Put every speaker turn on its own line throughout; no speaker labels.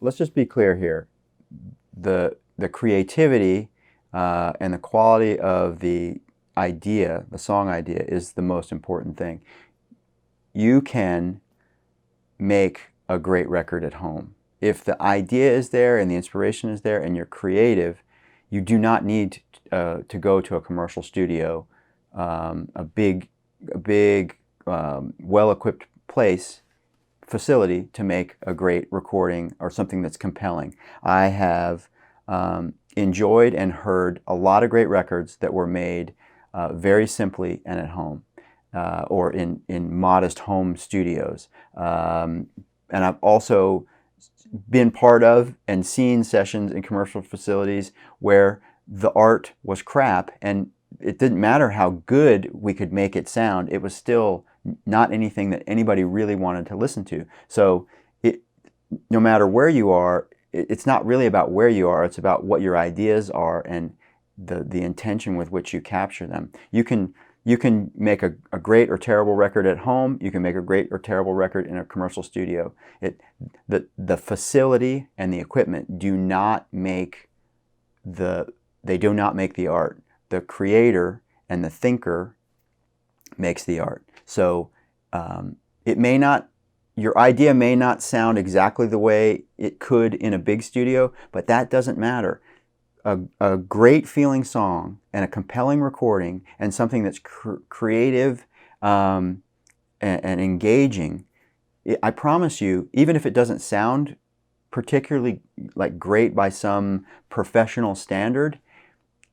let's just be clear here. The creativity and the quality of the idea, the song idea, is the most important thing. You can make a great record at home. If the idea is there and the inspiration is there and you're creative, you do not need to go to a commercial studio, a big, well-equipped facility to make a great recording or something that's compelling. I have enjoyed and heard a lot of great records that were made very simply and at home, or in modest home studios. And I've also been part of and seen sessions in commercial facilities where the art was crap, and it didn't matter how good we could make it sound, it was still not anything that anybody really wanted to listen to. So no matter where you are, it's not really about where you are, it's about what your ideas are and the intention with which you capture them. You can make a great or terrible record at home. You can make a great or terrible record in a commercial studio. The facility and the equipment do not make the art. The creator and the thinker makes the art. So your idea may not sound exactly the way it could in a big studio, but that doesn't matter. A great feeling song and a compelling recording and something that's creative and engaging, I promise you, even if it doesn't sound particularly like great by some professional standard,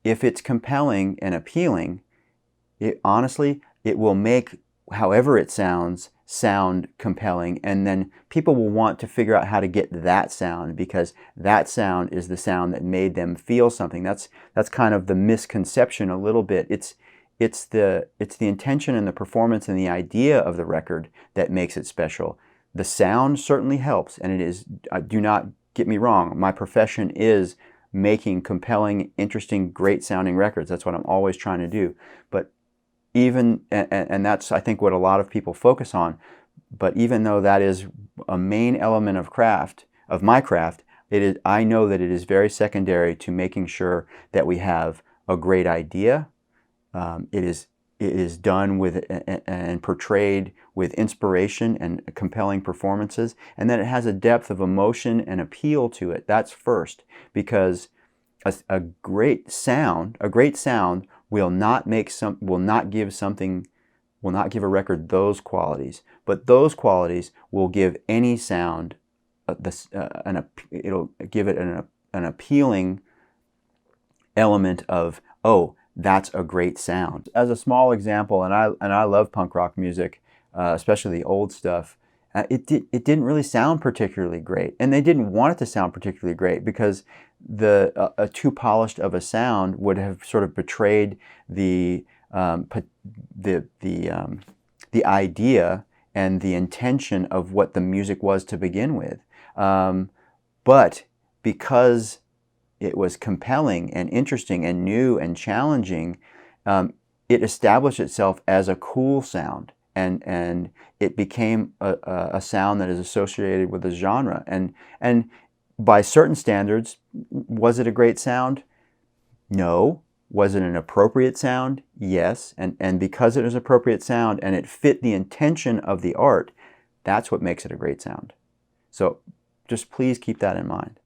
if it's compelling and appealing, honestly, it will make however it sound compelling, and then people will want to figure out how to get that sound, because that sound is the sound that made them feel something. That's kind of the misconception a little bit. It's the intention and the performance and the idea of the record that makes it special. The sound certainly helps, and it is, do not get me wrong, my profession is making compelling, interesting, great sounding records. That's what I'm always trying to do. But even, and that's, I think, what a lot of people focus on, but even though that is a main element of my craft, I know that it is very secondary to making sure that we have a great idea. It is done with and portrayed with inspiration and compelling performances, and that it has a depth of emotion and appeal to it. That's first, because a great sound will not give a record those qualities, but those qualities will give any sound it'll give it an appealing element of, oh, that's a great sound. As a small example, and I love punk rock music, especially the old stuff. It didn't really sound particularly great, and they didn't want it to sound particularly great because a too polished of a sound would have sort of betrayed the idea and the intention of what the music was to begin with. But because it was compelling and interesting and new and challenging, it established itself as a cool sound, and it became a sound that is associated with a genre. And by certain standards, was it a great sound? No. Was it an appropriate sound? Yes. And because it was an appropriate sound and it fit the intention of the art, that's what makes it a great sound. So just please keep that in mind.